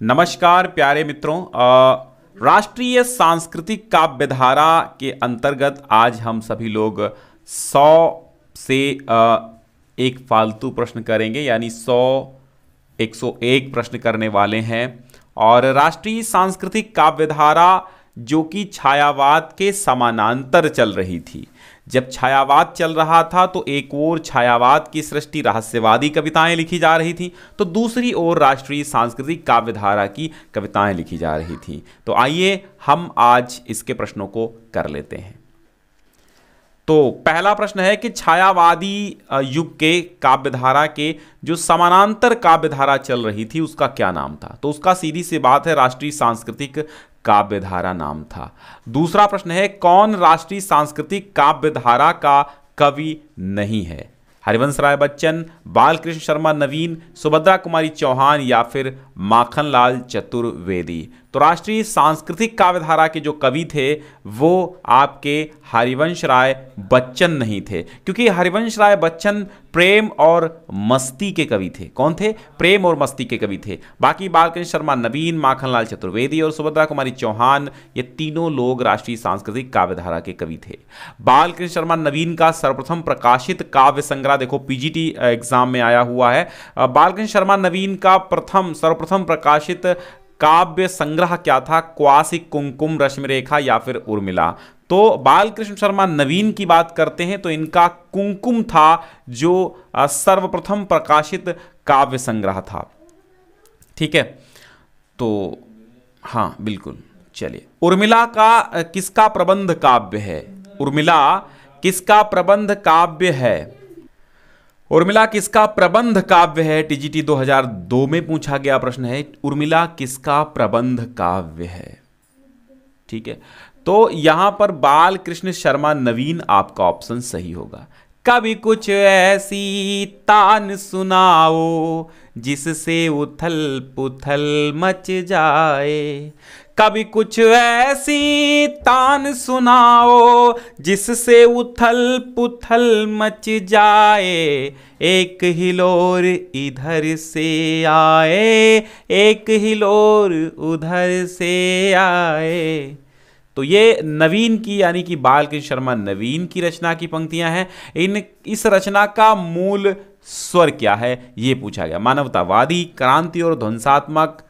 नमस्कार प्यारे मित्रों। राष्ट्रीय सांस्कृतिक काव्यधारा के अंतर्गत आज हम सभी लोग 100 से एक फालतू प्रश्न करेंगे, यानी 101 प्रश्न करने वाले हैं। और राष्ट्रीय सांस्कृतिक काव्यधारा जो कि छायावाद के समानांतर चल रही थी। जब छायावाद चल रहा था तो एक ओर छायावाद की सृष्टि रहस्यवादी कविताएं लिखी जा रही थी, तो दूसरी ओर राष्ट्रीय सांस्कृतिक काव्यधारा की कविताएं लिखी जा रही थी। तो आइए हम आज इसके प्रश्नों को कर लेते हैं। तो पहला प्रश्न है कि छायावादी युग के काव्यधारा के जो समानांतर काव्यधारा चल रही थी उसका क्या नाम था? तो उसका सीधी सी बात है, राष्ट्रीय सांस्कृतिक काव्यधारा नाम था। दूसरा प्रश्न है, कौन राष्ट्रीय सांस्कृतिक काव्यधारा का कवि नहीं है? हरिवंश राय बच्चन, बालकृष्ण शर्मा नवीन, सुभद्रा कुमारी चौहान या फिर माखनलाल चतुर्वेदी? तो राष्ट्रीय सांस्कृतिक काव्यधारा के जो कवि थे वो आपके हरिवंश राय बच्चन नहीं थे, क्योंकि हरिवंश राय बच्चन प्रेम और मस्ती के कवि थे। कौन थे? प्रेम और मस्ती के कवि थे। बाकी बालकृष्ण शर्मा नवीन, माखनलाल चतुर्वेदी और सुभद्रा कुमारी चौहान, ये तीनों लोग राष्ट्रीय सांस्कृतिक काव्यधारा के कवि थे। बालकृष्ण शर्मा नवीन का सर्वप्रथम प्रकाशित काव्य संग्रह, देखो पीजीटी एग्जाम में आया हुआ है, बालकृष्ण शर्मा नवीन का सर्वप्रथम प्रकाशित काव्य संग्रह क्या था? क्वासी कुमकुम, रश्मि रेखा या फिर उर्मिला? तो बालकृष्ण शर्मा नवीन की बात करते हैं तो इनका कुमकुम था जो सर्वप्रथम प्रकाशित काव्य संग्रह था। ठीक है, तो हाँ बिल्कुल। चलिए, उर्मिला का किसका प्रबंध काव्य है? उर्मिला किसका प्रबंध काव्य है? उर्मिला किसका प्रबंध काव्य है? टीजीटी 2002 में पूछा गया प्रश्न है, उर्मिला किसका प्रबंध काव्य है? ठीक है, तो यहां पर बालकृष्ण शर्मा नवीन आपका ऑप्शन सही होगा। कभी कुछ ऐसी तान सुनाओ जिससे उथल पुथल मच जाए, कभी कुछ ऐसी तान सुनाओ जिससे उथल पुथल मच जाए, एक हिलोर इधर से आए, एक हिलोर उधर से आए। तो ये नवीन की यानी कि बालकृष्ण शर्मा नवीन की रचना की पंक्तियां हैं। इस रचना का मूल स्वर क्या है ये पूछा गया। मानवतावादी, क्रांति और ध्वंसात्मक,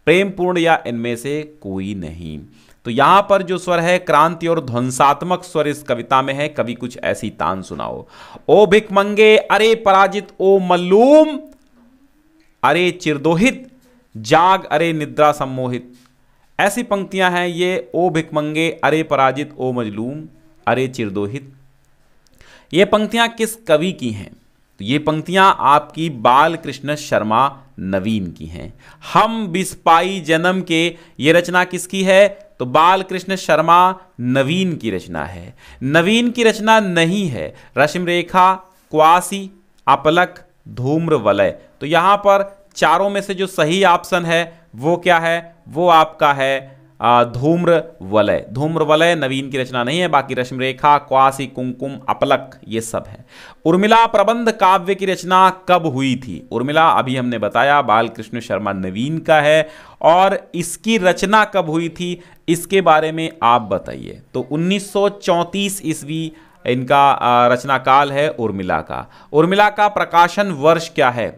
प्रेमपूर्ण या इनमें से कोई नहीं? तो यहां पर जो स्वर है क्रांति और ध्वंसात्मक स्वर इस कविता में है। कभी कुछ ऐसी तान सुनाओ। ओ भिखमंगे अरे पराजित ओ मल्लूम, अरे चिरदोहित जाग अरे निद्रा सम्मोहित, ऐसी पंक्तियां हैं ये। ओ भिखमंगे अरे पराजित ओ मजलूम अरे चिरदोहित, ये पंक्तियां किस कवि की हैं? तो ये पंक्तियां आपकी बालकृष्ण शर्मा नवीन की हैं। हम बिस्पाई जन्म के, ये रचना किसकी है? तो बालकृष्ण शर्मा नवीन की रचना है। नवीन की रचना नहीं है रश्मि रेखा, क्वासी, अपलक, धूम्र वलय। तो यहां पर चारों में से जो सही ऑप्शन है वो क्या है? वो आपका है धूम्र वलय। धूम्र वलय नवीन की रचना नहीं है। बाकी रश्मि रेखा, क्वासी, कुमकुम, अपलक ये सब है। उर्मिला प्रबंध काव्य की रचना कब हुई थी? उर्मिला अभी हमने बताया बालकृष्ण शर्मा नवीन का है, और इसकी रचना कब हुई थी इसके बारे में आप बताइए। तो 1934 ईस्वी इनका रचना काल है उर्मिला का। उर्मिला का प्रकाशन वर्ष क्या है?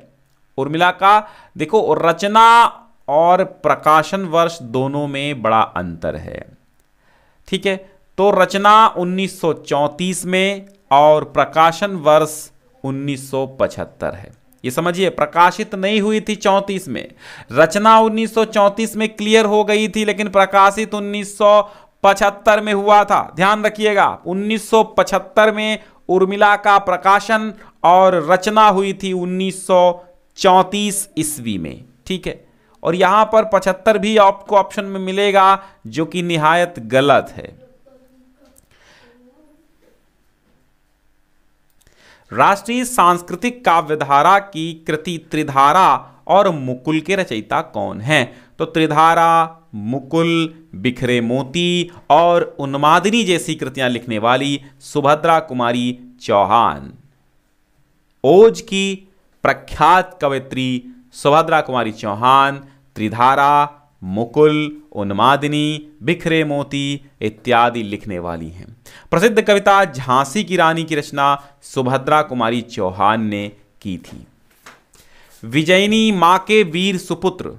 उर्मिला का देखो रचना और प्रकाशन वर्ष दोनों में बड़ा अंतर है। ठीक है, तो रचना 1934 में और प्रकाशन वर्ष 1975 है। ये समझिए, प्रकाशित नहीं हुई थी 34 में, रचना 1934 में क्लियर हो गई थी, लेकिन प्रकाशित 1975 में हुआ था। ध्यान रखिएगा, 1975 में उर्मिला का प्रकाशन और रचना हुई थी 1934 ईस्वी में। ठीक है, और यहां पर 75 भी आपको ऑप्शन में मिलेगा जो कि निहायत गलत है। राष्ट्रीय सांस्कृतिक काव्यधारा की कृति त्रिधारा और मुकुल के रचयिता कौन हैं? तो त्रिधारा, मुकुल, बिखरे मोती और उन्मादिनी जैसी कृतियां लिखने वाली सुभद्रा कुमारी चौहान। ओज की प्रख्यात कवयित्री सुभद्रा कुमारी चौहान त्रिधारा, मुकुल, उन्मादिनी, बिखरे मोती इत्यादि लिखने वाली हैं। प्रसिद्ध कविता झांसी की रानी की रचना सुभद्रा कुमारी चौहान ने की थी। विजयिनी मां के वीर सुपुत्र,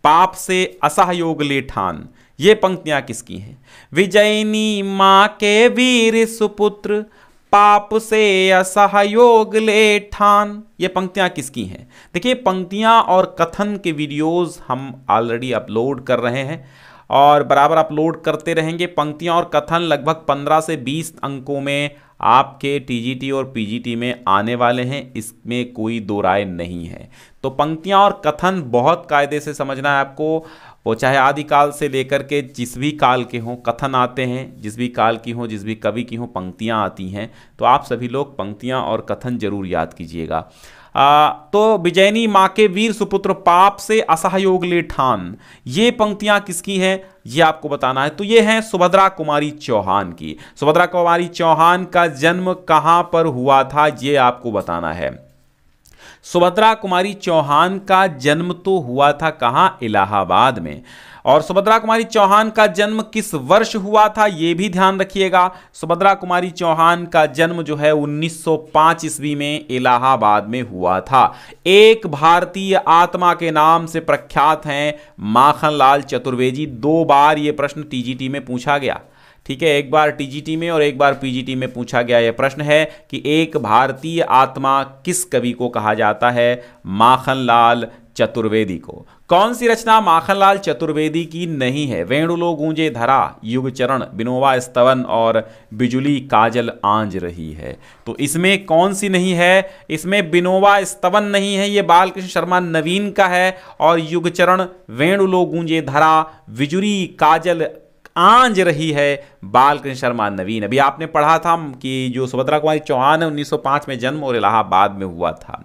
पाप से असहयोग ले ठान, ये पंक्तियां किसकी हैं? विजयिनी मां के वीर सुपुत्र, पाप से असहयोग ले ठान, ये पंक्तियां किसकी हैं? देखिए, पंक्तियां और कथन के वीडियोस हम ऑलरेडी अपलोड कर रहे हैं और बराबर अपलोड करते रहेंगे। पंक्तियां और कथन लगभग 15 से 20 अंकों में आपके टीजीटी और पीजीटी में आने वाले हैं, इसमें कोई दो राय नहीं है। तो पंक्तियां और कथन बहुत कायदे से समझना है आपको, वो चाहे आदिकाल से लेकर के जिस भी काल के हों कथन आते हैं, जिस भी काल की हों, जिस भी कवि की हों पंक्तियां आती हैं। तो आप सभी लोग पंक्तियां और कथन जरूर याद कीजिएगा। तो विजयिनी मां के वीर सुपुत्र, पाप से असहयोग ले ठान, ये पंक्तियां किसकी हैं ये आपको बताना है। तो ये हैं सुभद्रा कुमारी चौहान की। सुभद्रा कुमारी चौहान का जन्म कहां पर हुआ था ये आपको बताना है। सुभद्रा कुमारी चौहान का जन्म तो हुआ था कहां? इलाहाबाद में। और सुभद्रा कुमारी चौहान का जन्म किस वर्ष हुआ था ये भी ध्यान रखिएगा। सुभद्रा कुमारी चौहान का जन्म जो है 1905 ईस्वी में इलाहाबाद में हुआ था। एक भारतीय आत्मा के नाम से प्रख्यात हैं माखनलाल चतुर्वेदी। 2 बार ये प्रश्न टीजीटी में पूछा गया, ठीक है, एक बार टीजीटी में और एक बार पीजीटी में पूछा गया। यह प्रश्न है कि एक भारतीय आत्मा किस कवि को कहा जाता है? माखनलाल चतुर्वेदी को। कौन सी रचना माखनलाल चतुर्वेदी की नहीं है? वेणुलो गूंजे धरा, युगचरण, बिनोवा स्तवन और बिजुली काजल आंज रही है। तो इसमें कौन सी नहीं है? इसमें बिनोवा स्तवन नहीं है, ये बालकृष्ण शर्मा नवीन का है। और युगचरण, वेणुलो गूंजे धरा, बिजुली काजल आंज रही है, बालकृष्ण शर्मा नवीन। अभी आपने पढ़ा था कि जो सुभद्रा कुमारी चौहान है 1905 में जन्म और इलाहाबाद में हुआ था।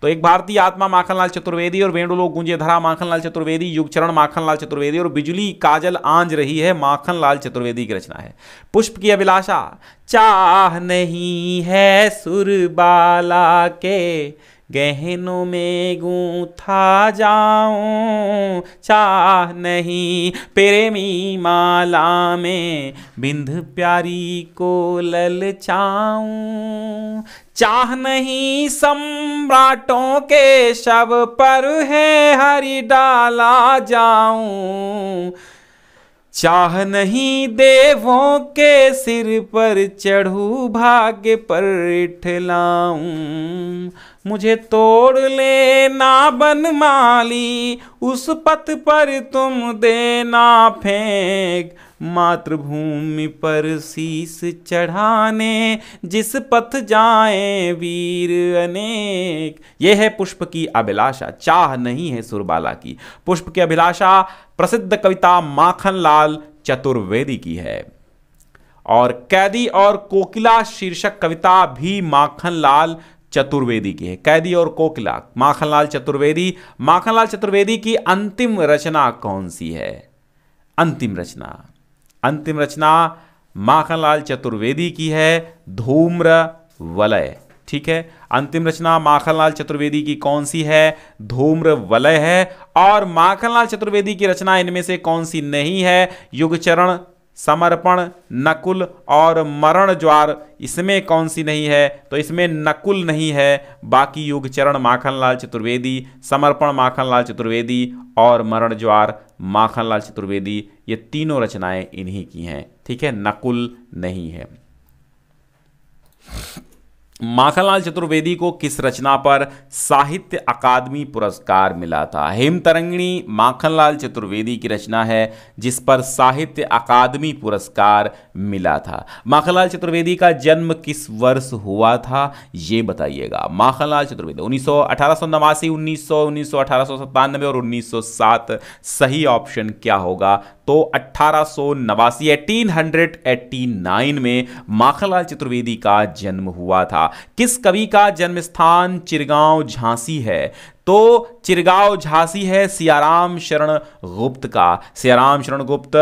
तो एक भारतीय आत्मा माखनलाल चतुर्वेदी और वेणुलो गूंजे धरा माखनलाल चतुर्वेदी, युगचरण माखनलाल चतुर्वेदी और बिजुली काजल आंज रही है माखनलाल चतुर्वेदी की रचना है। पुष्प की अभिलाषा, चाह नहीं है सुरबाला के गहनों में गूंथा जाऊं, चाह नहीं प्रेमी माला में बिंद प्यारी को ललचाऊं, चाह नहीं सम्राटों के शव पर है हरि डाला जाऊं, चाह नहीं देवों के सिर पर चढ़ू भाग्य पर इठलाऊं, मुझे तोड़ लेना बनमाली उस पथ पर तुम देना फेंक, मातृभूमि पर शीस चढ़ाने जिस पथ जाएं वीर अनेक। यह है पुष्प की अभिलाषा, चाह नहीं है सुरबाला की। पुष्प की अभिलाषा प्रसिद्ध कविता माखनलाल चतुर्वेदी की है। और कैदी और कोकिला शीर्षक कविता भी माखनलाल चतुर्वेदी की है। कैदी और कोकिला, माखनलाल चतुर्वेदी। माखनलाल चतुर्वेदी की अंतिम रचना कौन सी है? अंतिम रचना माखनलाल चतुर्वेदी की है धूम्र वलय। ठीक है, अंतिम रचना माखनलाल चतुर्वेदी की कौन सी है? धूम्र वलय है। और माखनलाल चतुर्वेदी की रचना इनमें से कौन सी नहीं है? युगचरण, समर्पण, नकुल और मरण ज्वार, इसमें कौन सी नहीं है? तो इसमें नकुल नहीं है, बाकी युगचरण माखनलाल चतुर्वेदी, समर्पण माखनलाल चतुर्वेदी और मरण ज्वार माखनलाल चतुर्वेदी, ये तीनों रचनाएं इन्हीं की हैं। ठीक है, नकुल नहीं है। माखनलाल चतुर्वेदी को किस रचना पर साहित्य अकादमी पुरस्कार मिला था? हेमतरंगिणी माखनलाल चतुर्वेदी की रचना है जिस पर साहित्य अकादमी पुरस्कार मिला था। माखनलाल चतुर्वेदी का जन्म किस वर्ष हुआ था ये बताइएगा। माखनलाल चतुर्वेदी 1889, 1900, 1897 और 1907 सही ऑप्शन क्या होगा? तो 1889 1889 में माखनलाल चतुर्वेदी का जन्म हुआ था। किस कवि का जन्म स्थान चिरगांव झांसी है? तो चिरगांव झांसी है सियाराम शरण गुप्त का। सियाराम शरण गुप्त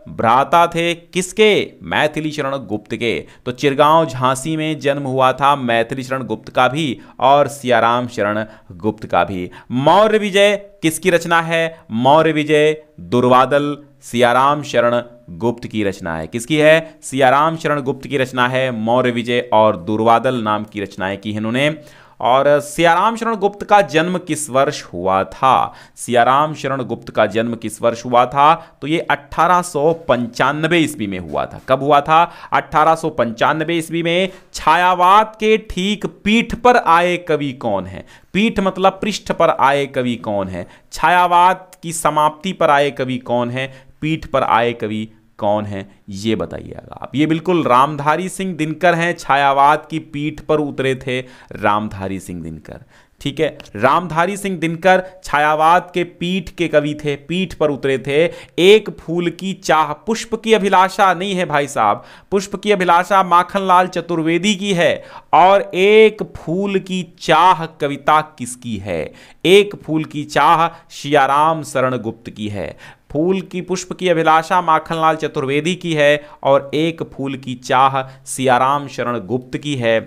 भ्राता थे किसके? मैथिली शरण गुप्त के। तो चिरगांव झांसी में जन्म हुआ था मैथिली शरण गुप्त का भी और सियाराम शरण गुप्त का भी। मौर्य विजय किसकी रचना है? मौर्य विजय दुर्वादल सियाराम शरण गुप्त की रचना है। किसकी है? सियाराम शरण गुप्त की रचना है। मौर्य विजय और दुर्वादल नाम की रचनाएं की हैं इन्होंने। और सियाराम शरण गुप्त का जन्म किस वर्ष हुआ था? सियाराम शरण गुप्त का जन्म किस वर्ष हुआ था? तो ये 1895 ईस्वी में हुआ था। कब हुआ था? 1895 ईस्वी में। छायावाद के ठीक पीठ पर आए कवि कौन है? पीठ मतलब पृष्ठ पर आए कवि कौन है? छायावाद की समाप्ति पर आए कवि कौन है? पीठ पर आए कवि कौन है? ये बताइएगा आप। ये बिल्कुल रामधारी सिंह दिनकर हैं। छायावाद की पीठ पर उतरे थे रामधारी सिंह दिनकर। ठीक है, रामधारी सिंह दिनकर छायावाद के पीठ के कवि थे, पीठ पर उतरे थे। एक फूल की चाह, पुष्प की अभिलाषा नहीं है भाई साहब, पुष्प की अभिलाषा माखनलाल चतुर्वेदी की है। और एक फूल की चाह कविता किसकी है? एक फूल की चाह सियाराम शरण गुप्त की है। फूल की पुष्प की अभिलाषा माखनलाल चतुर्वेदी की है और एक फूल की चाह सियाराम शरण गुप्त की है।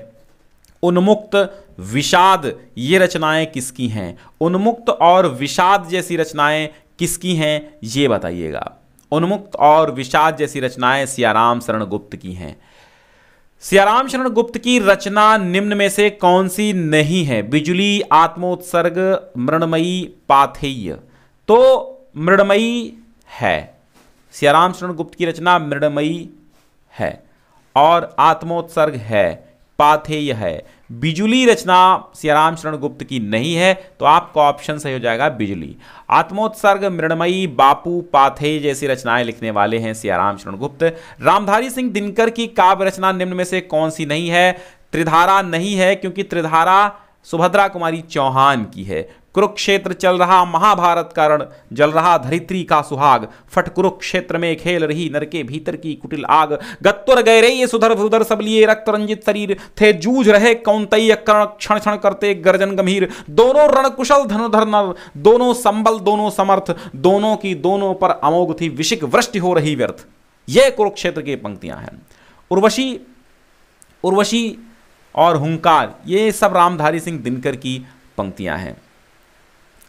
उन्मुक्त विषाद ये रचनाएं किसकी हैं? उन्मुक्त और विषाद जैसी रचनाएं किसकी हैं ये बताइएगा। उन्मुक्त और विषाद जैसी रचनाएं सियाराम शरण गुप्त की हैं। सियाराम शरण गुप्त की रचना निम्न में से कौन सी नहीं है? बिजुली, आत्मोत्सर्ग, मृणमयी, पाथेय। तो मृणमयी है। सियाराम शरण गुप्त की रचना मृणमयी है और आत्मोत्सर्ग है, पाथेय है। बिजुली रचना सियाराम शरण गुप्त की नहीं है, तो आपका ऑप्शन सही हो जाएगा बिजुली। आत्मोत्सर्ग, मृणमयी, बापू, पाथेय जैसी रचनाएं लिखने वाले हैं सियाराम शरण गुप्त। रामधारी सिंह दिनकर की काव्य रचना निम्न में से कौन सी नहीं है? त्रिधारा नहीं है, क्योंकि त्रिधारा सुभद्रा कुमारी चौहान की है। कुरुक्षेत्र चल रहा महाभारत का रण, जल रहा धरित्री का सुहाग, फट कुरुक्षेत्र में खेल रही नर के भीतर की कुटिल आग। गत्वर गए रे ये सुधर सुधर सब लिए रक्त रंजित शरीर, थे जूझ रहे कौंतैय कर्ण क्षण क्षण करते गर्जन गंभीर। दोनों रणकुशल धनुधर नर, दोनों संबल दोनों समर्थ, दोनों की दोनों पर अमोघ थी विशिक वृष्टि हो रही व्यर्थ। ये कुरुक्षेत्र की पंक्तियां हैं। उर्वशी और हुंकार ये सब रामधारी सिंह दिनकर की पंक्तियां हैं।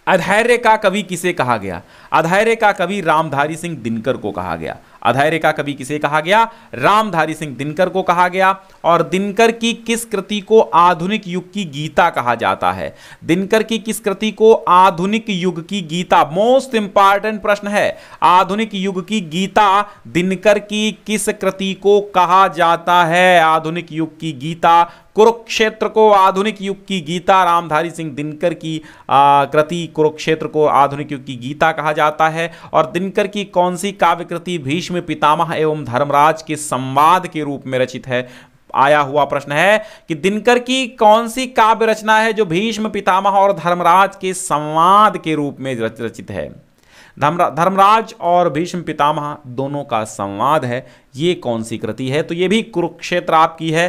अधैर्य का कवि किसे कहा गया? अधैर्य का कवि रामधारी सिंह दिनकर को कहा गया। अधैर्य का कवि किसे कहा गया? रामधारी सिंह दिनकर को कहा गया। और दिनकर की किस कृति को आधुनिक युग की गीता कहा जाता है? दिनकर की किस कृति को आधुनिक युग की गीता, मोस्ट इंपॉर्टेंट प्रश्न है, आधुनिक युग की गीता दिनकर की किस कृति को कहा जाता है? आधुनिक युग की गीता कुरुक्षेत्र को आधुनिक युग की गीता, रामधारी सिंह दिनकर की कृति कुरुक्षेत्र को आधुनिक युग की गीता कहा जाता है। और दिनकर की कौन सी काव्य कृति भीष्म पितामह एवं धर्मराज के संवाद के रूप में रचित है? आया हुआ प्रश्न है कि दिनकर की कौन सी काव्य रचना है जो भीष्म पितामह और धर्मराज के संवाद के रूप में रचित है? धर्मराज और भीष्म पितामह दोनों का संवाद है, ये कौन सी कृति है? तो ये भी कुरुक्षेत्र आपकी है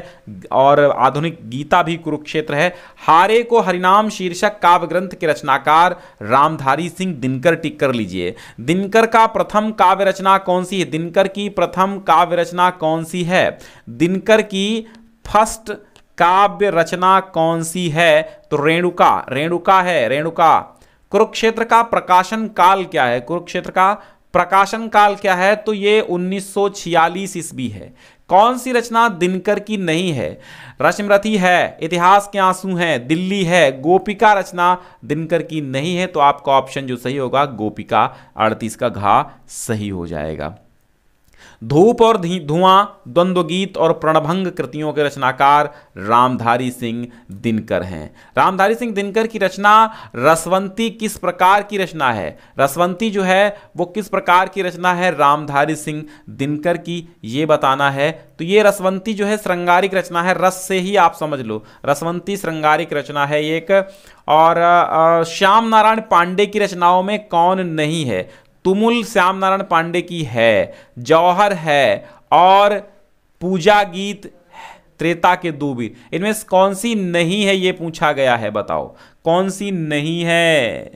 और आधुनिक गीता भी कुरुक्षेत्र है। हारे को हरिनाम शीर्षक काव्य ग्रंथ के रचनाकार रामधारी सिंह दिनकर, टिक कर लीजिए। दिनकर का प्रथम काव्य रचना कौन सी है? दिनकर की प्रथम काव्य रचना कौन सी है? दिनकर की फर्स्ट काव्य रचना कौन सी है? तो रेणुका है, रेणुका। कुरुक्षेत्र का प्रकाशन काल क्या है? कुरुक्षेत्र का प्रकाशन काल क्या है? तो ये 1946 ईस्वी है। कौन सी रचना दिनकर की नहीं है? रश्मिरथी है, इतिहास के आंसू हैं, दिल्ली है, गोपिका रचना दिनकर की नहीं है। तो आपका ऑप्शन जो सही होगा गोपिका, 38 का घा सही हो जाएगा। धूप और धुआं, द्वंद्व गीत और प्रणभंग कृतियों के रचनाकार रामधारी सिंह दिनकर हैं। रामधारी सिंह दिनकर की रचना रसवंती किस प्रकार की रचना है? रसवंती जो है वो किस प्रकार की रचना है रामधारी सिंह दिनकर की, ये बताना है। तो ये रसवंती जो है श्रृंगारिक रचना है, रस से ही आप समझ लो, रसवंती श्रृंगारिक रचना है एक। और श्याम नारायण पांडे की रचनाओं में कौन नहीं है? तुमुल श्याम नारायण पांडे की है, जौहर है और पूजा गीत त्रेता के दो वीर, इनमें कौन सी नहीं है ये पूछा गया है, बताओ कौन सी नहीं है।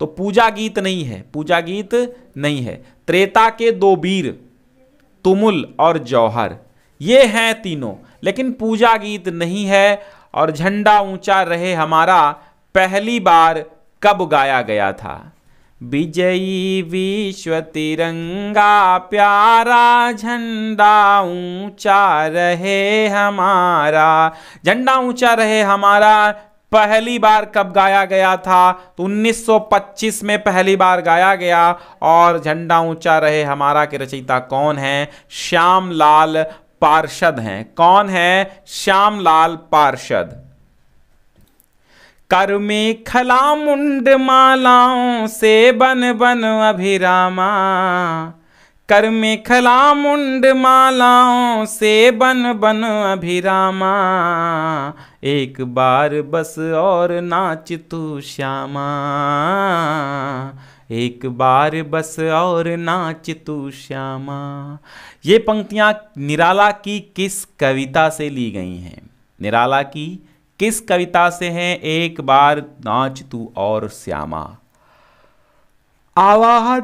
तो पूजा गीत नहीं है, पूजा गीत नहीं है। त्रेता के दो वीर तुमुल और जौहर ये हैं तीनों, लेकिन पूजा गीत नहीं है। और झंडा ऊंचा रहे हमारा पहली बार कब गाया गया था? विजयी विश्व तिरंगा प्यारा झंडा ऊंचा रहे हमारा, झंडा ऊंचा रहे हमारा पहली बार कब गाया गया था? तो 1925 में पहली बार गाया गया। और झंडा ऊंचा रहे हमारा के रचयिता कौन है? श्यामलाल पार्षद हैं। कौन है? श्यामलाल पार्षद। कर में खला मुंड मालाओं से बन बन अभिरामा, कर में खला मुंड मालाओं से बन बन अभिरामा, एक बार बस और नाच तू श्यामा, एक बार बस और नाच तू श्यामा। ये पंक्तियां निराला की किस कविता से ली गई हैं? निराला की किस कविता से हैं? एक बार नाच तू और श्यामा। आवाहन,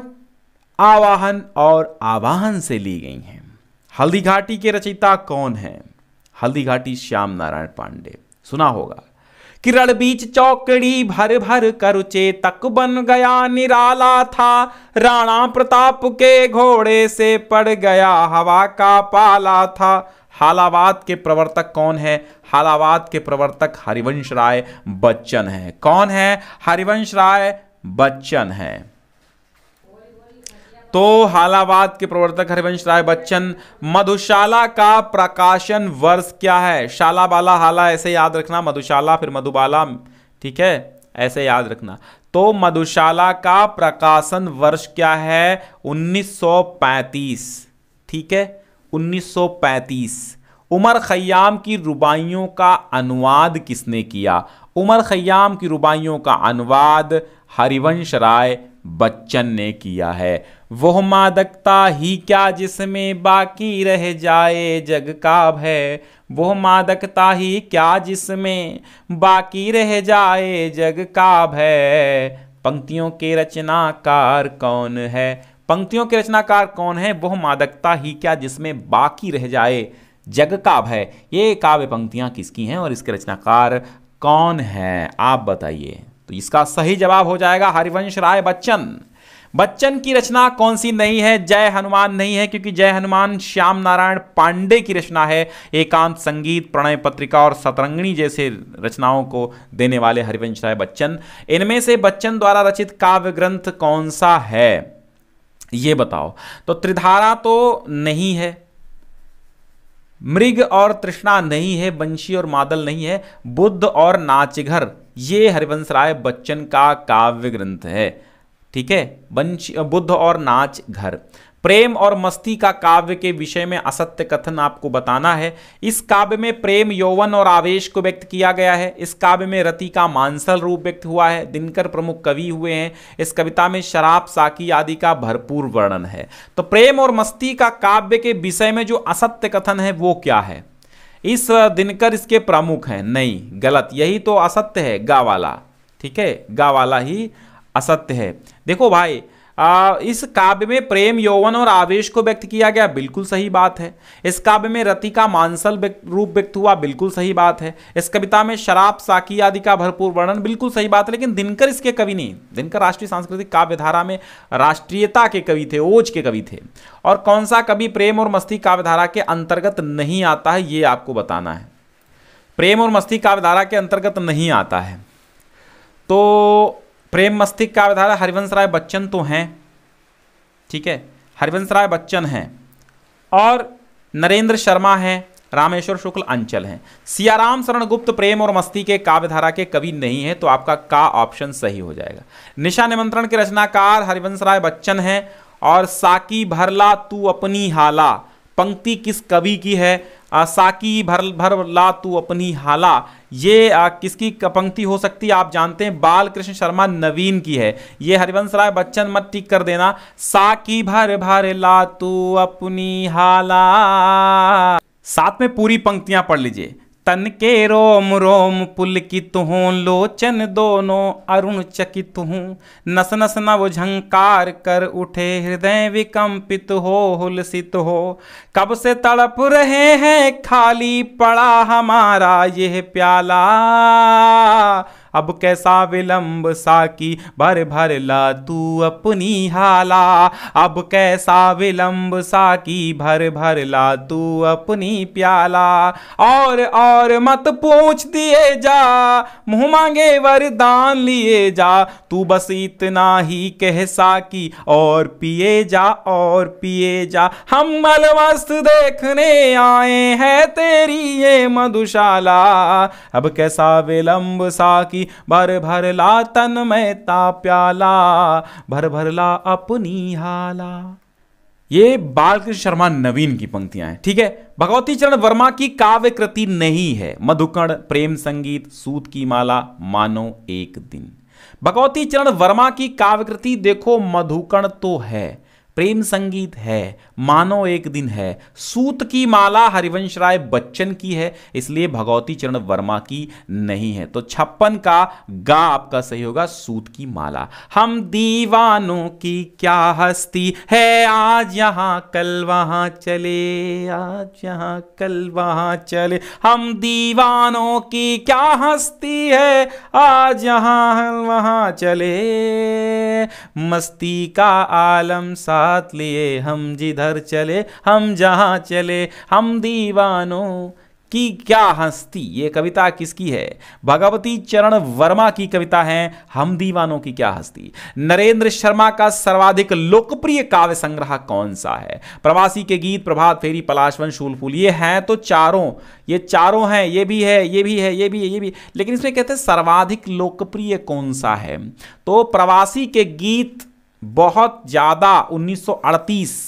आवाहन और आवाहन से ली गई हैं। हल्दी घाटी के रचयिता कौन है? हल्दी घाटी श्याम नारायण पांडे, सुना होगा। कि रण बीच चौकड़ी भर भर कर चेतक बन गया निराला था, राणा प्रताप के घोड़े से पड़ गया हवा का पाला था। हालावाद के प्रवर्तक कौन है? हालावाद के प्रवर्तक हरिवंश राय बच्चन है। कौन है? हरिवंश राय बच्चन है। तो हालावाद के प्रवर्तक हरिवंश राय बच्चन। मधुशाला का प्रकाशन वर्ष क्या है? शाला बाला हाला ऐसे याद रखना, मधुशाला फिर मधुबाला, ठीक है, ऐसे याद रखना। तो मधुशाला का प्रकाशन वर्ष क्या है? 1935, ठीक है, 1935। उमर खयाम की रुबाइयों का अनुवाद किसने किया? उमर खयाम की रुबाइयों का अनुवाद हरिवंश राय बच्चन ने किया है। वह मादकता ही क्या जिसमें बाकी रह जाए जग का भय, वह मादकता ही क्या जिसमें बाकी रह जाए जग का भय। पंक्तियों के रचनाकार कौन है? पंक्तियों के रचनाकार कौन है? वह मादकता ही क्या जिसमें बाकी रह जाए जग का भय। ये काव्य पंक्तियां किसकी हैं और इसके रचनाकार कौन है? आप बताइए। तो इसका सही जवाब हो जाएगा हरिवंश राय बच्चन। बच्चन की रचना कौन सी नहीं है? जय हनुमान नहीं है, क्योंकि जय हनुमान श्याम नारायण पांडे की रचना है। एकांत संगीत, प्रणय पत्रिका और सतरंगिणी जैसे रचनाओं को देने वाले हरिवंश राय बच्चन। इनमें से बच्चन द्वारा रचित काव्य ग्रंथ कौन सा है ये बताओ। तो त्रिधारा तो नहीं है, मृग और तृष्णा नहीं है, बंशी और मादल नहीं है, बुद्ध और नाचघर ये हरिवंश राय बच्चन का काव्य ग्रंथ है, ठीक है, बंशी, बुद्ध और नाच घर। प्रेम और मस्ती का काव्य के विषय में असत्य कथन आपको बताना है। इस काव्य में प्रेम, यौवन और आवेश को व्यक्त किया गया है। इस काव्य में रति का मानसल रूप व्यक्त हुआ है। दिनकर प्रमुख कवि हुए हैं। इस कविता में शराब, साकी आदि का भरपूर वर्णन है। तो प्रेम और मस्ती का काव्य के विषय में जो असत्य कथन है वो क्या है? इस दिनकर इसके प्रमुख हैं, नहीं, गलत, यही तो असत्य है, गा वाला, ठीक है, गा वाला ही असत्य है। देखो भाई, इस काव्य में प्रेम, यौवन और आवेश को व्यक्त किया गया, बिल्कुल सही बात है। इस काव्य में रति का मानसल रूप व्यक्त हुआ, बिल्कुल सही बात है। इस कविता में शराब, साकी आदि का भरपूर वर्णन, बिल्कुल सही बात है। लेकिन दिनकर इसके कवि नहीं। दिनकर राष्ट्रीय सांस्कृतिक काव्य धारा में राष्ट्रीयता के कवि थे, ओज के कवि थे। और कौन सा कवि प्रेम और मस्ती काव्य धारा के अंतर्गत नहीं आता है ये आपको बताना है। प्रेम और मस्ती काव्य धारा के अंतर्गत नहीं आता है। तो प्रेम मस्तिष्क काव्यधारा हरिवंश राय बच्चन तो हैं, ठीक है, हरिवंश राय बच्चन हैं, और नरेंद्र शर्मा हैं, रामेश्वर शुक्ल अंचल हैं। सियाराम शरण गुप्त प्रेम और मस्ती के काव्यधारा के कवि नहीं है, तो आपका का ऑप्शन सही हो जाएगा। निशा निमंत्रण के रचनाकार हरिवंश राय बच्चन हैं, और साकी भरला तू अपनी हाला पंक्ति किस कवि की है? साकी भर भर ला तू अपनी हाला, ये किसकी पंक्ति हो सकती है? आप जानते हैं बाल कृष्ण शर्मा नवीन की है। ये हरिवंश राय बच्चन मत टिक कर देना। साकी भर भर ला तू अपनी हाला। साथ में पूरी पंक्तियां पढ़ लीजिए। तन के रोम रोम पुलकित हूँ, लोचन दोनों अरुण चकित हूँ, नस नस नव झंकार कर उठे, हृदय विकंपित हो हुलसित हो, कब से तड़प रहे हैं खाली पड़ा हमारा यह प्याला, अब कैसा विलंब साकी भर भर ला तू अपनी हाला, अब कैसा विलंब साकी भर भर ला तू अपनी प्याला, और मत पूछ दिए जा, मुंह मांगे वरदान लिए जा, तू बस इतना ही कह साकी और पिए जा और पिए जा, हम मलमस्त देखने आए हैं तेरी ये मधुशाला, अब कैसा विलंब साकी भर भर ला तन्मयता प्याला, भर भर ला अपनी हाला। ये बालकृष्ण शर्मा नवीन की पंक्तियां हैं। ठीक है, भगवती चरण वर्मा की काव्य कृति नहीं है। मधुकण, प्रेम संगीत, सूत की माला, मानो एक दिन। भगवती चरण वर्मा की काव्य कृति देखो, मधुकण तो है, प्रेम संगीत है, मानो एक दिन है, सूत की माला हरिवंश राय बच्चन की है, इसलिए भगवती चरण वर्मा की नहीं है। तो 56 का गा आपका सही होगा, सूत की माला। हम दीवानों की क्या हस्ती है, आज यहां कल वहां चले, आज यहां कल वहां चले, हम दीवानों की क्या हस्ती है, आज यहां वहां चले, मस्ती का आलम साथ लिए हम जिधर चले, हम जहां चले, हम दीवानों की क्या हस्ती। ये कविता किसकी है? भगवती चरण वर्मा की कविता है, हम दीवानों की क्या हस्ती। नरेंद्र शर्मा का सर्वाधिक लोकप्रिय काव्य संग्रह कौन सा है? प्रवासी के गीत, प्रभात फेरी, पलाशवन, शूल फूल। ये हैं तो चारों, ये चारों हैं, ये भी है, ये भी है, ये भी है, ये भी, लेकिन इसमें कहते हैं सर्वाधिक लोकप्रिय कौन सा है? तो प्रवासी के गीत बहुत ज्यादा 1938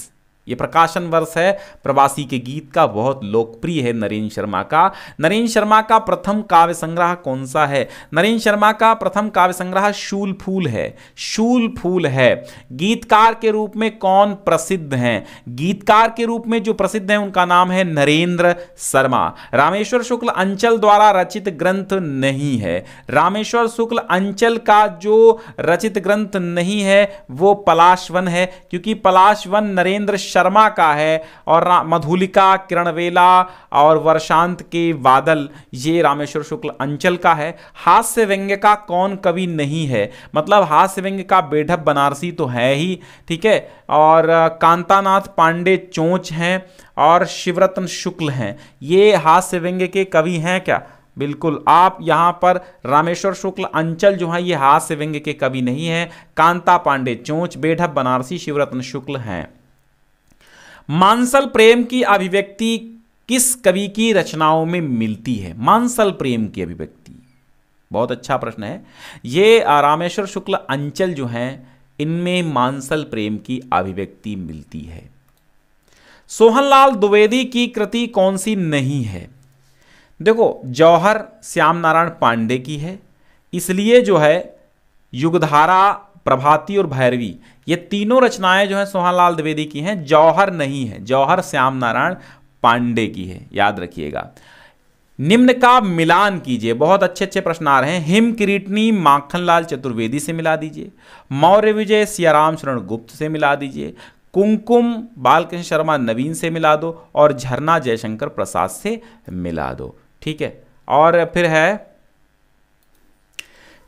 ये प्रकाशन वर्ष है, प्रवासी के गीत का बहुत लोकप्रिय है नरेंद्र शर्मा का। नरेंद्र शर्मा का प्रथम काव्य संग्रह कौन सा है? नरेंद्र शर्मा का प्रथम काव्य संग्रह शूल फूल है, शूल फूल है। गीतकार के रूप में कौन प्रसिद्ध हैं? गीतकार के रूप में जो प्रसिद्ध हैं उनका नाम है नरेंद्र शर्मा। रामेश्वर शुक्ल अंचल द्वारा रचित ग्रंथ नहीं है। रामेश्वर शुक्ल अंचल का जो रचित ग्रंथ नहीं है वो पलाशवन है, क्योंकि पलाशवन नरेंद्र शर्मा का है, और मधुलिका, किरणवेला और वर्षांत के बादल ये रामेश्वर शुक्ल अंचल का है। हास्य व्यंग्य का कौन कवि नहीं है? मतलब हास्य व्यंग्य का बेढप बनारसी तो है ही, ठीक है, और कांतानाथ पांडे चोंच हैं और शिवरत्न शुक्ल हैं। ये हास्य व्यंग्य के कवि हैं क्या? बिल्कुल। आप यहां पर रामेश्वर शुक्ल अंचल जो है ये हास्य व्यंग्य के कवि नहीं है। कांता पांडे चोंच, बेढप बनारसी शिवरत्न शुक्ल हैं। मानसल प्रेम की अभिव्यक्ति किस कवि की रचनाओं में मिलती है? मानसल प्रेम की अभिव्यक्ति बहुत अच्छा प्रश्न है। ये रामेश्वर शुक्ल अंचल जो हैं इनमें मानसल प्रेम की अभिव्यक्ति मिलती है। सोहनलाल द्विवेदी की कृति कौन सी नहीं है? देखो, जौहर श्याम नारायण पांडे की है, इसलिए जो है युगधारा, प्रभाती और भैरवी ये तीनों रचनाएं जो हैं सोहनलाल द्विवेदी की हैं। जौहर नहीं है, जौहर श्याम नारायण पांडे की है, याद रखिएगा। निम्न का मिलान कीजिए। बहुत अच्छे अच्छे प्रश्न आ रहे हैं। हिम किरीटनी माखनलाल चतुर्वेदी से मिला दीजिए, मौर्य विजय सियाराम शरण गुप्त से मिला दीजिए, कुमकुम बालकृष्ण शर्मा नवीन से मिला दो, और झरना जयशंकर प्रसाद से मिला दो। ठीक है, और फिर है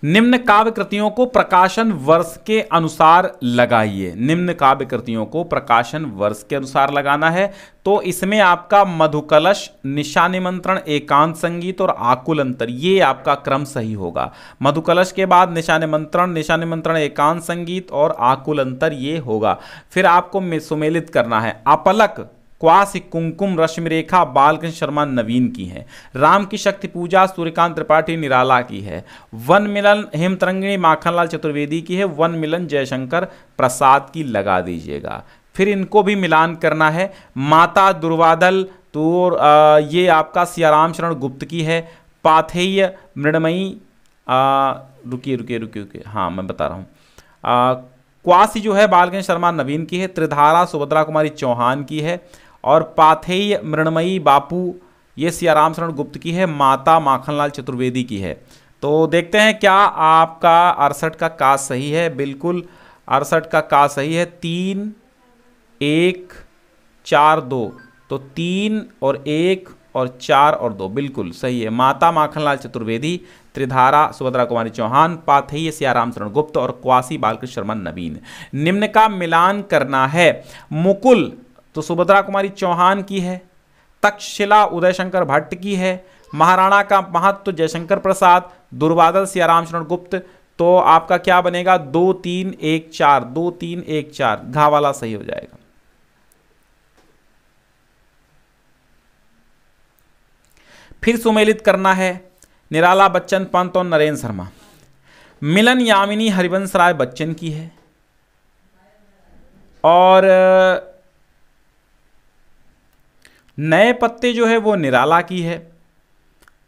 निम्न काव्य कृतियों को प्रकाशन वर्ष के अनुसार लगाइए। निम्न काव्य कृतियों को प्रकाशन वर्ष के अनुसार लगाना है, तो इसमें आपका मधुकलश, निशा निमंत्रण, एकांत संगीत और आकुल अंतर, ये आपका क्रम सही होगा। मधुकलश के बाद निशा निमंत्रण, एकांत संगीत और आकुल अंतर ये होगा। फिर आपको सुमेलित करना है। अपलक, क्वासी, कुमकुम, रश्मि रेखा बालकृष्ण शर्मा नवीन की है। राम की शक्ति पूजा सूर्यकांत त्रिपाठी निराला की है। वन मिलन हेमतरंगिणी माखनलाल चतुर्वेदी की है। वन मिलन जयशंकर प्रसाद की लगा दीजिएगा। फिर इनको भी मिलान करना है। माता दुर्वादल तो ये आपका सियाराम शरण गुप्त की है। पाथेय मृणमयी, रुकिए रुकिए रुकिए रुकिए, हाँ मैं बता रहा हूँ। क्वासी जो है बालगंज शर्मा नवीन की है। त्रिधारा सुभद्रा कुमारी चौहान की है। और पाथेय मृणमयी बापू ये सियाराम शरण गुप्त की है। माता माखनलाल चतुर्वेदी की है। तो देखते हैं क्या आपका 68 का का सही है। बिल्कुल 68 का का सही है। 3 1 4 2, तो 3 और 1 और 4 और 2 बिल्कुल सही है। माता माखनलाल चतुर्वेदी, त्रिधारा सुभद्रा कुमारी चौहान, पाथेय सियाराम शरण गुप्त और क्वासी बालकृष्ण शर्मा नवीन। निम्न का मिलान करना है। मुकुल तो सुभद्रा कुमारी चौहान की है। तक्षशिला उदयशंकर भट्ट की है। महाराणा का महत्व जयशंकर प्रसाद, दुर्वादल सियाराम शरण गुप्त। तो आपका क्या बनेगा? 2 3 1 4, 2 3 1 4, घा वाला सही हो जाएगा। फिर सुमेलित करना है निराला बच्चन पंत और नरेंद्र शर्मा। मिलन यामिनी हरिवंश राय बच्चन की है। और नए पत्ते जो है वो निराला की है।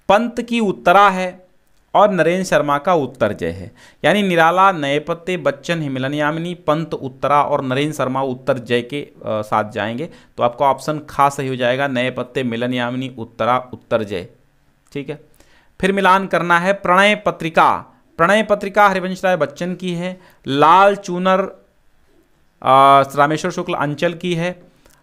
पंत की उत्तरा है और नरेंद्र शर्मा का उत्तर जय है। यानी निराला, नए पत्ते, बच्चन है, मिलन यामिनी, पंत उत्तरा और नरेंद्र शर्मा उत्तर जय के साथ जाएंगे। तो आपका ऑप्शन खा सही हो जाएगा। नए पत्ते, मिलन यामिनी, उत्तरा, उत्तर जय। ठीक है। फिर मिलान करना है। प्रणय पत्रिका, प्रणय पत्रिका हरिवंश राय बच्चन की है। लाल चूनर रामेश्वर शुक्ल अंचल की है।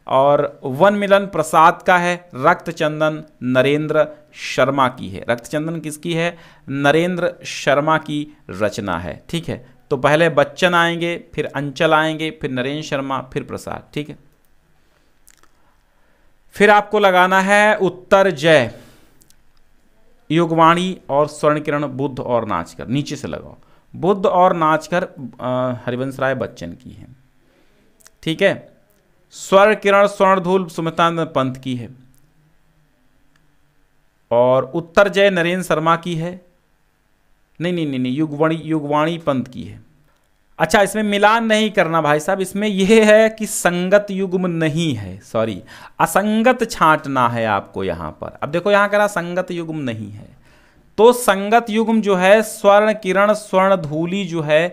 और वन मिलन प्रसाद का है। रक्त चंदन नरेंद्र शर्मा की है। रक्त चंदन किसकी है? नरेंद्र शर्मा की रचना है। ठीक है। तो पहले बच्चन आएंगे, फिर अंचल आएंगे, फिर नरेंद्र शर्मा, फिर प्रसाद। ठीक है। फिर आपको लगाना है उत्तर जय, युगवाणी और स्वर्ण किरण, बुद्ध और नाचकर। नीचे से लगाओ। बुद्ध और नाचकर हरिवंश राय बच्चन की है। ठीक है। स्वर्ण किरण स्वर्णधूल सुमित्रानंद पंत की है। और उत्तर जय नरेंद्र शर्मा की है। नहीं नहीं नहीं नहीं, युगवाणी पंत की है। अच्छा, इसमें मिलान नहीं करना भाई साहब। इसमें यह है कि संगत युग्म नहीं है, सॉरी असंगत छांटना है आपको यहां पर। अब देखो यहां कह रहा संगत युग्म नहीं है, तो संगत युग्म जो है स्वर्ण किरण स्वर्ण धूली जो है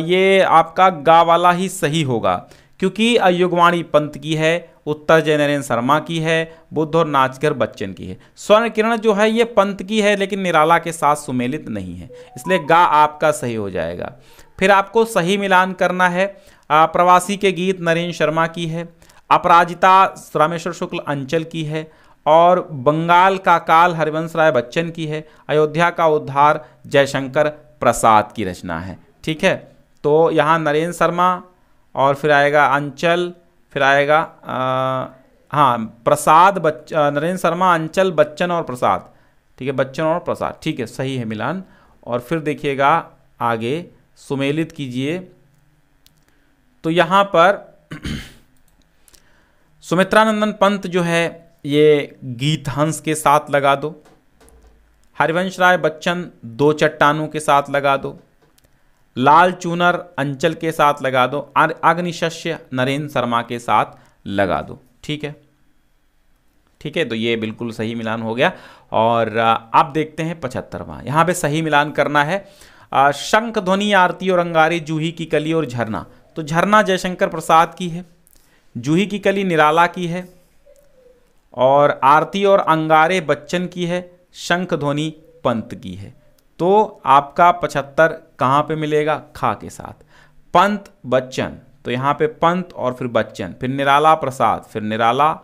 ये आपका गा वाला ही सही होगा, क्योंकि युगवाणी पंत की है, उत्तर जय नरेंद्र शर्मा की है, बुद्ध और नाचकर बच्चन की है। स्वर्ण किरण जो है ये पंत की है लेकिन निराला के साथ सुमेलित नहीं है, इसलिए गा आपका सही हो जाएगा। फिर आपको सही मिलान करना है। प्रवासी के गीत नरेंद्र शर्मा की है। अपराजिता रामेश्वर शुक्ल अंचल की है। और बंगाल का काल हरिवंश राय बच्चन की है। अयोध्या का उद्धार जयशंकर प्रसाद की रचना है। ठीक है। तो यहाँ नरेंद्र शर्मा और फिर आएगा अंचल, फिर आएगा प्रसाद, नरेंद्र शर्मा, अंचल, बच्चन और प्रसाद। ठीक है, बच्चन और प्रसाद। ठीक है, सही है मिलान। और फिर देखिएगा आगे सुमेलित कीजिए। तो यहाँ पर सुमित्रानंदन पंत जो है ये गीत हंस के साथ लगा दो। हरिवंश राय बच्चन दो चट्टानों के साथ लगा दो। लाल चूनर अंचल के साथ लगा दो। अग्निशस्य नरेंद्र शर्मा के साथ लगा दो। ठीक है, ठीक है। तो ये बिल्कुल सही मिलान हो गया। और आप देखते हैं 75वां, यहाँ पे सही मिलान करना है। शंख ध्वनि आरती और अंगारे जूही की कली और झरना। तो झरना जयशंकर प्रसाद की है, जूही की कली निराला की है, और आरती और अंगारे बच्चन की है, शंख ध्वनि पंत की है। तो आपका 75 कहाँ पे मिलेगा? खा के साथ। पंत बच्चन, तो यहाँ पे पंत और फिर बच्चन, फिर निराला प्रसाद, फिर निराला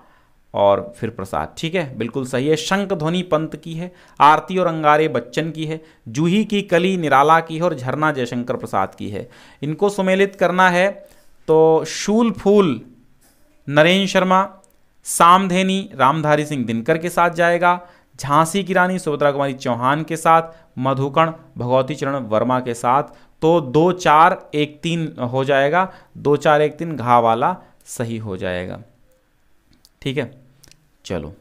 और फिर प्रसाद। ठीक है, बिल्कुल सही है। शंख ध्वनि पंत की है, आरती और अंगारे बच्चन की है, जूही की कली निराला की है और झरना जयशंकर प्रसाद की है। इनको सुमेलित करना है तो शूल फूल नरेंद्र शर्मा, सामधेनी रामधारी सिंह दिनकर के साथ जाएगा, झांसी की रानी सुभद्रा कुमारी चौहान के साथ, मधुकण भगवती चरण वर्मा के साथ। तो 2 4 1 3 हो जाएगा। 2 4 1 3 घा वाला सही हो जाएगा। ठीक है, चलो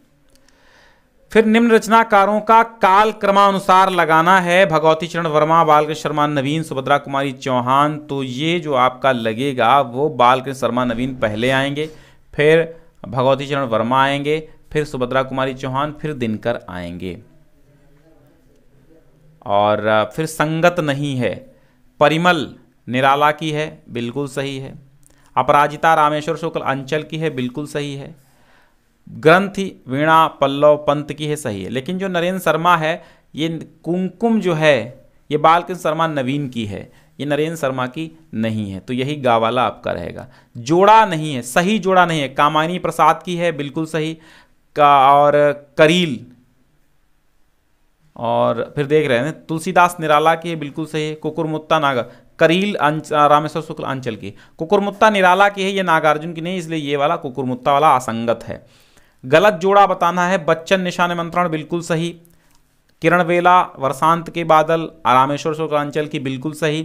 फिर निम्न रचनाकारों का काल क्रमानुसार लगाना है। भगवती चरण वर्मा, बालकृष्ण शर्मा नवीन, सुभद्रा कुमारी चौहान। तो ये जो आपका लगेगा वो बालकृष्ण शर्मा नवीन पहले आएंगे, फिर भगवती चरण वर्मा आएंगे, फिर सुभद्रा कुमारी चौहान, फिर दिनकर आएंगे। और फिर संगत नहीं है। परिमल निराला की है, बिल्कुल सही है। अपराजिता रामेश्वर शुक्ल अंचल की है, बिल्कुल सही है। ग्रंथि वीणा पल्लव पंत की है, सही है। लेकिन जो नरेंद्र शर्मा है, ये कुमकुम जो है ये बालकृष्ण शर्मा नवीन की है, ये नरेंद्र शर्मा की नहीं है। तो यही गा वाला आपका रहेगा। जोड़ा नहीं है, सही जोड़ा नहीं है। कामायनी प्रसाद की है, बिल्कुल सही। और करील, और फिर देख रहे हैं तुलसीदास निराला की है, बिल्कुल सही है। कुकुरमुत्ता नागा करील रामेश्वर शुक्ल अंचल की। कुकुरमुत्ता निराला की है, ये नागार्जुन की नहीं, इसलिए ये वाला कुकुरमुत्ता वाला असंगत है। गलत जोड़ा बताना है। बच्चन निशान मंत्रण, बिल्कुल सही। किरण वेला वर्षांत के बादल, रामेश्वर शुक्ल अंचल की, बिल्कुल सही।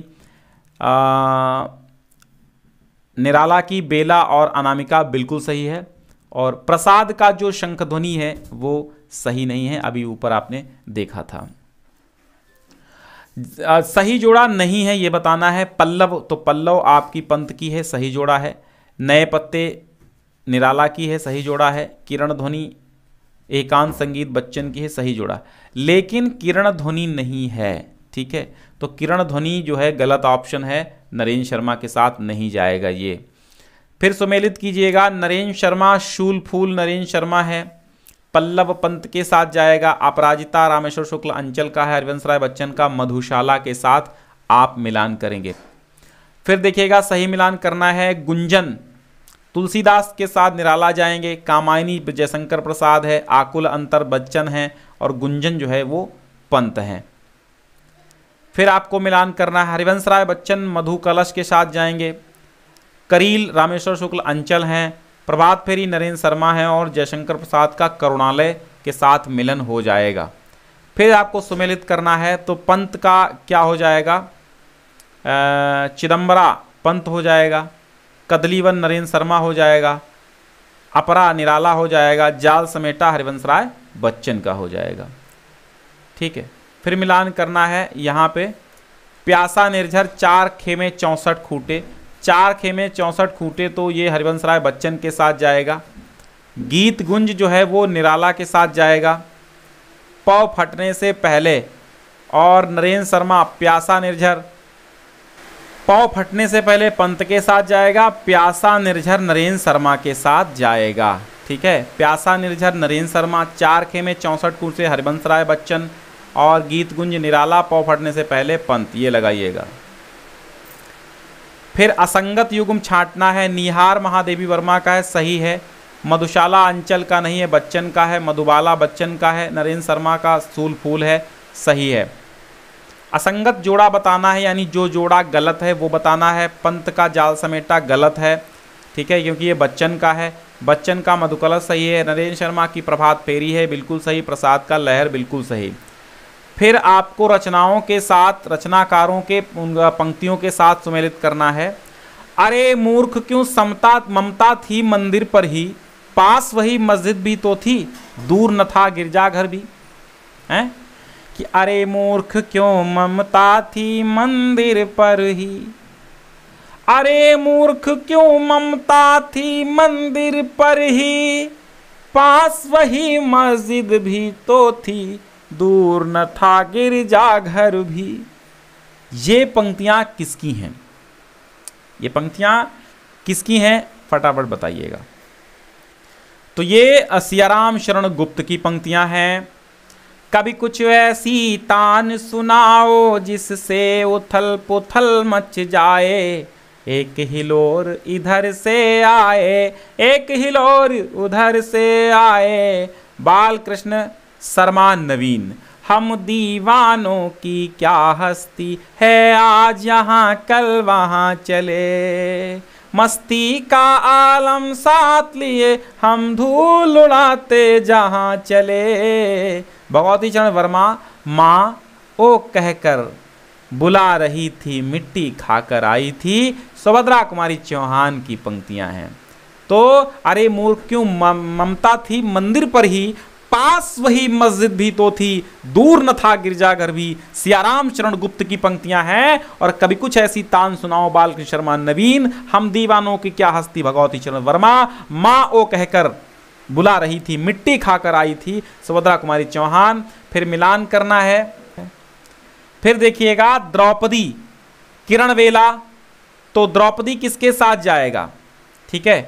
निराला की बेला और अनामिका, बिल्कुल सही है। और प्रसाद का जो शंख ध्वनि है वो सही नहीं है, अभी ऊपर आपने देखा था। सही जोड़ा नहीं है ये बताना है। पल्लव, तो पल्लव आपकी पंत की है, सही जोड़ा है। नए पत्ते निराला की है, सही जोड़ा है। किरण ध्वनि एकांत संगीत बच्चन की है, सही जोड़ा। लेकिन किरण ध्वनि नहीं है, ठीक है। तो किरण ध्वनि जो है गलत ऑप्शन है, नरेंद्र शर्मा के साथ नहीं जाएगा ये। फिर सुमेलित कीजिएगा। नरेंद्र शर्मा शूल फूल नरेंद्र शर्मा है, पल्लव पंत के साथ जाएगा। अपराजिता रामेश्वर शुक्ल अंचल का है, हरिवंश राय बच्चन का मधुशाला के साथ आप मिलान करेंगे। फिर देखिएगा सही मिलान करना है। गुंजन तुलसीदास के साथ निराला जाएंगे, कामायनी जयशंकर प्रसाद है, आकुल अंतर बच्चन है, और गुंजन जो है वो पंत है। फिर आपको मिलान करना है। हरिवंश राय बच्चन मधु कलश के साथ जाएंगे, करील रामेश्वर शुक्ल अंचल हैं, प्रभात फेरी नरेंद्र शर्मा है, और जयशंकर प्रसाद का करुणालय के साथ मिलन हो जाएगा। फिर आपको सुमेलित करना है, तो पंत का क्या हो जाएगा? चिदम्बरा पंत हो जाएगा, कदलीवन नरेंद्र शर्मा हो जाएगा, अपरा निराला हो जाएगा, जाल समेटा हरिवंश राय बच्चन का हो जाएगा। ठीक है, फिर मिलान करना है। यहाँ पे प्यासा निर्झर 4 खेमे 64 खूटे, 4 खेमे 64 खूटे, तो ये हरिवंश राय बच्चन के साथ जाएगा। गीत गुंज जो है वो निराला के साथ जाएगा। पौ फटने से पहले और नरेंद्र शर्मा प्यासा निर्झर, पौ फटने से पहले पंत के साथ जाएगा, प्यासा निर्झर नरेंद्र शर्मा के साथ जाएगा। ठीक है, प्यासा निर्झर नरेंद्र शर्मा, 4 खेमे 64 खूटे हरिवंश राय बच्चन, और गीत गुंज निराला, पौ फटने से पहले पंत, ये लगाइएगा। फिर असंगत युग्म छांटना है। निहार महादेवी वर्मा का है, सही है। मधुशाला अंचल का नहीं है, बच्चन का है। मधुबाला बच्चन का है। नरेंद्र शर्मा का सूल फूल है, सही है। असंगत जोड़ा बताना है, यानी जो जोड़ा गलत है वो बताना है। पंत का जाल समेटा गलत है, ठीक है, क्योंकि ये बच्चन का है। बच्चन का मधुकलश सही है। नरेंद्र शर्मा की प्रभात फेरी है, बिल्कुल सही। प्रसाद का लहर, बिल्कुल सही। फिर आपको रचनाओं के साथ, रचनाकारों के पंक्तियों के साथ सुमेलित करना है। अरे मूर्ख क्यों समता ममता थी मंदिर पर ही, पास वही मस्जिद भी तो थी, दूर न था गिरजाघर भी। हैं कि अरे मूर्ख क्यों ममता थी मंदिर पर ही, अरे मूर्ख क्यों ममता थी मंदिर पर ही, पास वही मस्जिद भी तो थी, दूर न था गिरजाघर भी। ये पंक्तियां किसकी हैं? ये पंक्तियां किसकी हैं फटाफट बताइएगा। तो ये सियाराम शरण गुप्त की पंक्तियां हैं। कभी कुछ ऐसी तान सुनाओ जिससे उथल पुथल मच जाए, एक हिलोर इधर से आए, एक हिलोर उधर से आए। बालकृष्ण शर्मा नवीन। हम दीवानों की क्या हस्ती है, आज यहाँ कल वहाँ चले, मस्ती का आलम साथ लिए हम धूल उड़ाते जहाँ चले। भगवती चरण वर्मा माँ ओ कहकर बुला रही थी, मिट्टी खाकर आई थी, सुभद्रा कुमारी चौहान की पंक्तियां हैं। तो अरे मूर्ख क्यों ममता थी मंदिर पर ही, पास वही मस्जिद भी तो थी, दूर न था गिरजाघर भी, सियाराम चरण गुप्त की पंक्तियां हैं। और कभी कुछ ऐसी तान सुनाओ बालकृष्ण शर्मा नवीन, हम दीवानों की क्या हस्ती भगवती चरण वर्मा, माँ ओ कहकर बुला रही थी, मिट्टी खाकर आई थी, सुभद्रा कुमारी चौहान। फिर मिलान करना है। फिर देखिएगा द्रौपदी किरण वेला, तो द्रौपदी किसके साथ जाएगा? ठीक है,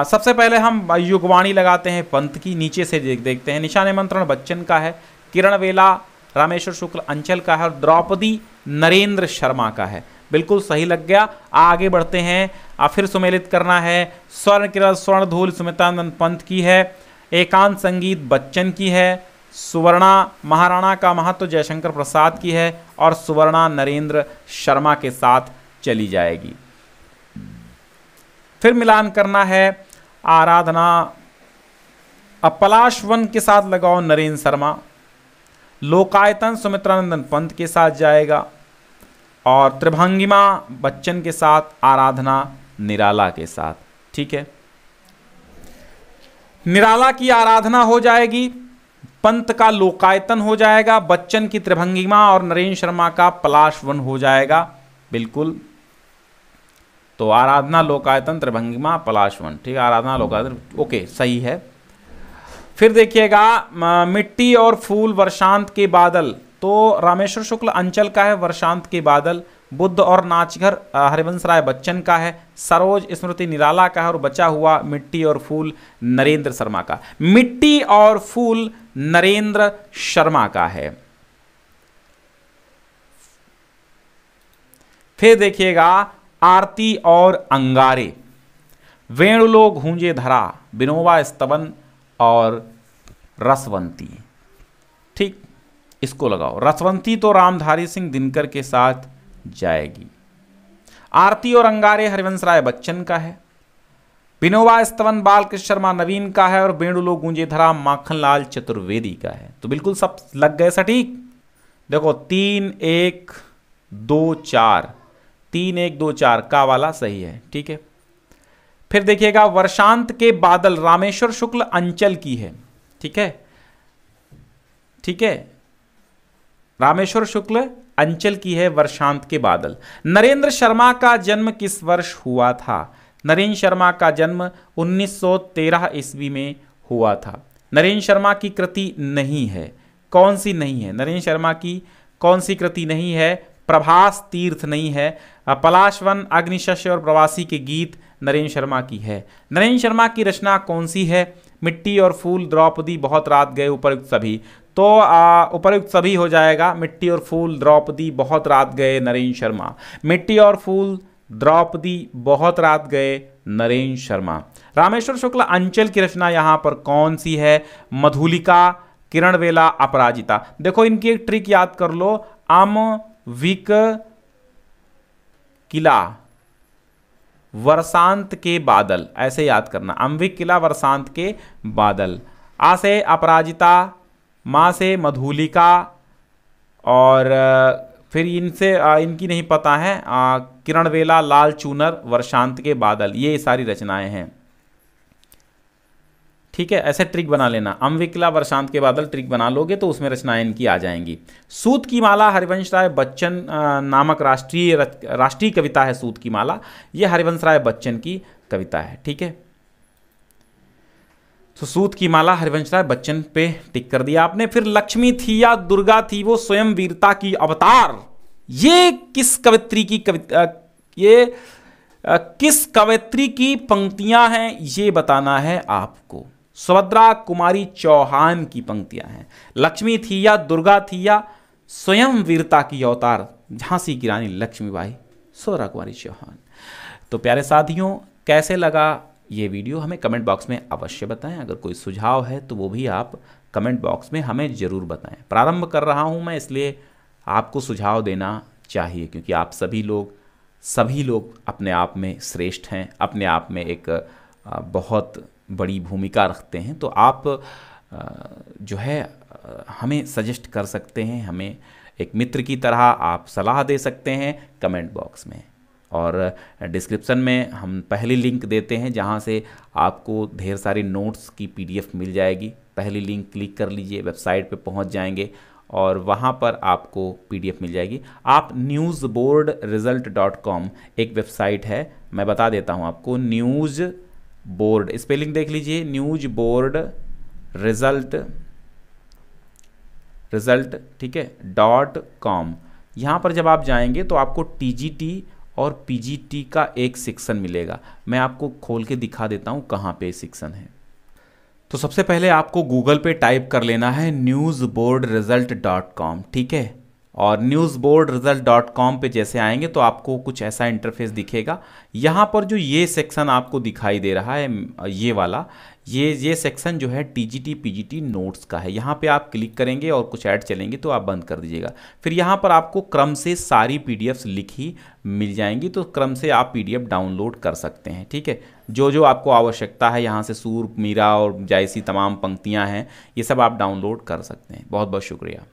सबसे पहले हम युगवाणी लगाते हैं पंत की, नीचे से देखते हैं। निशान निमंत्रण बच्चन का है, किरण वेला रामेश्वर शुक्ल अंचल का है, और द्रौपदी नरेंद्र शर्मा का है। बिल्कुल सही लग गया। आगे बढ़ते हैं। फिर सुमेलित करना है। स्वर्ण किरण स्वर्ण धूल सुमित्रानंद पंत की है, एकांत संगीत बच्चन की है, सुवर्णा महाराणा का महत्व जयशंकर प्रसाद की है, और सुवर्णा नरेंद्र शर्मा के साथ चली जाएगी। फिर मिलान करना है। आराधना पलाशवन के साथ लगाओ नरेंद्र शर्मा, लोकायतन सुमित्रानंदन पंत के साथ जाएगा, और त्रिभंगिमा बच्चन के साथ आराधना निराला के साथ। ठीक है, निराला की आराधना हो जाएगी, पंत का लोकायतन हो जाएगा, बच्चन की त्रिभंगिमा और नरेंद्र शर्मा का पलाशवन हो जाएगा। बिल्कुल, तो आराधना लोकायतन त्रिभंगिमा पलाशवन, ठीक है, आराधना लोकायतन, ओके सही है। फिर देखिएगा मिट्टी और फूल वर्षांत के बादल, तो रामेश्वर शुक्ल अंचल का है वर्षांत के बादल, बुद्ध और नाचघर हरिवंश राय बच्चन का है, सरोज स्मृति निराला का है, और बचा हुआ मिट्टी और फूल नरेंद्र शर्मा का। मिट्टी और फूल नरेंद्र शर्मा का है। फिर देखिएगा आरती और अंगारे, वेणुलो गूंजे धरा, विनोबा स्तवन और रसवंती। ठीक, इसको लगाओ। रसवंती तो रामधारी सिंह दिनकर के साथ जाएगी। आरती और अंगारे हरिवंश राय बच्चन का है, विनोबा स्तवन बालकृष्ण शर्मा नवीन का है, और वेणुलो गूंजे धरा माखनलाल चतुर्वेदी का है। तो बिल्कुल सब लग गए सटीक। देखो 3 1 2 4, 3 1 2 4 का वाला सही है। ठीक है, फिर देखिएगा वर्षांत के बादल रामेश्वर शुक्ल अंचल की है। ठीक है, ठीक है, रामेश्वर शुक्ल अंचल की है वर्षांत के बादल। नरेंद्र शर्मा का जन्म किस वर्ष हुआ था? नरेंद्र शर्मा का जन्म 1913 ईस्वी में हुआ था। नरेंद्र शर्मा की कृति नहीं है, कौन सी नहीं है? नरेंद्र शर्मा की कौन सी कृति नहीं है? प्रभास तीर्थ नहीं है, पलाशवन अग्निशस्य और प्रवासी के गीत नरेंद्र शर्मा की है। नरेंद्र शर्मा की रचना कौन सी है? मिट्टी और फूल, द्रौपदी, बहुत रात गए, उपयुक्त सभी। तो उपयुक्त सभी हो जाएगा। मिट्टी और फूल, द्रौपदी, बहुत रात गए, नरेंद्र शर्मा। मिट्टी और फूल, द्रौपदी, बहुत रात गए, नरेंद्र शर्मा। रामेश्वर शुक्ल अंचल की रचना यहाँ पर कौन सी है? मधुलिका, किरणवेला, अपराजिता। देखो इनकी एक ट्रिक याद कर लो, विक किला वर्षांत के बादल, ऐसे याद करना। अम्बिक किला वर्षांत के बादल। आ से अपराजिता, माँ से मधुलिका, और फिर इनसे इनकी नहीं पता है, किरणवेला, लाल चूनर, वर्षांत के बादल, ये सारी रचनाएं हैं। ठीक है, ऐसे ट्रिक बना लेना। अम्बिकला वर्षांत के बादल ट्रिक बना लोगे तो उसमें रचनाएं इनकी आ जाएंगी। सूत की माला हरिवंश राय बच्चन नामक राष्ट्रीय कविता है। सूत की माला ये हरिवंश राय बच्चन की कविता है। ठीक है, तो सूत की माला हरिवंश राय बच्चन पे टिक कर दिया आपने। फिर लक्ष्मी थी या दुर्गा थी वो स्वयं वीरता की अवतार, ये किस कवित्री की कविता, ये किस कवित्री की पंक्तियां हैं ये बताना है आपको। सुभद्रा कुमारी चौहान की पंक्तियां हैं। लक्ष्मी थी या दुर्गा थी या स्वयं वीरता की अवतार, झांसी की रानी लक्ष्मीबाई, सुभद्रा कुमारी चौहान। तो प्यारे साथियों, कैसे लगा ये वीडियो हमें कमेंट बॉक्स में अवश्य बताएं। अगर कोई सुझाव है तो वो भी आप कमेंट बॉक्स में हमें ज़रूर बताएं। प्रारंभ कर रहा हूं मैं, इसलिए आपको सुझाव देना चाहिए, क्योंकि आप सभी लोग अपने आप में श्रेष्ठ हैं, अपने आप में एक बहुत बड़ी भूमिका रखते हैं। तो आप जो है हमें सजेस्ट कर सकते हैं, हमें एक मित्र की तरह आप सलाह दे सकते हैं कमेंट बॉक्स में, और डिस्क्रिप्शन में हम पहली लिंक देते हैं जहां से आपको ढेर सारी नोट्स की PDF मिल जाएगी। पहली लिंक क्लिक कर लीजिए, वेबसाइट पे पहुंच जाएंगे और वहाँ पर आपको PDF मिल जाएगी। आप newsboardresult.com एक वेबसाइट है, मैं बता देता हूँ आपको। न्यूज़ बोर्ड, स्पेलिंग देख लीजिए, न्यूज बोर्ड रिजल्ट, ठीक है, .com। यहाँ पर जब आप जाएंगे तो आपको TGT और PGT का एक सेक्शन मिलेगा। मैं आपको खोल के दिखा देता हूँ कहाँ पे सेक्शन है। तो सबसे पहले आपको गूगल पे टाइप कर लेना है newsboardresult.com, ठीक है। और newsboardresult.com पे जैसे आएंगे तो आपको कुछ ऐसा इंटरफेस दिखेगा। यहाँ पर जो ये सेक्शन आपको दिखाई दे रहा है, ये वाला, ये सेक्शन जो है TGT PGT नोट्स का है। यहाँ पे आप क्लिक करेंगे और कुछ ऐड चलेंगे तो आप बंद कर दीजिएगा। फिर यहाँ पर आपको क्रम से सारी PDFs लिखी मिल जाएंगी, तो क्रम से आप PDF डाउनलोड कर सकते हैं, ठीक है। जो जो आपको आवश्यकता है, यहाँ से सूर, मीरा और जैसी तमाम पंक्तियाँ हैं, ये सब आप डाउनलोड कर सकते हैं। बहुत बहुत शुक्रिया।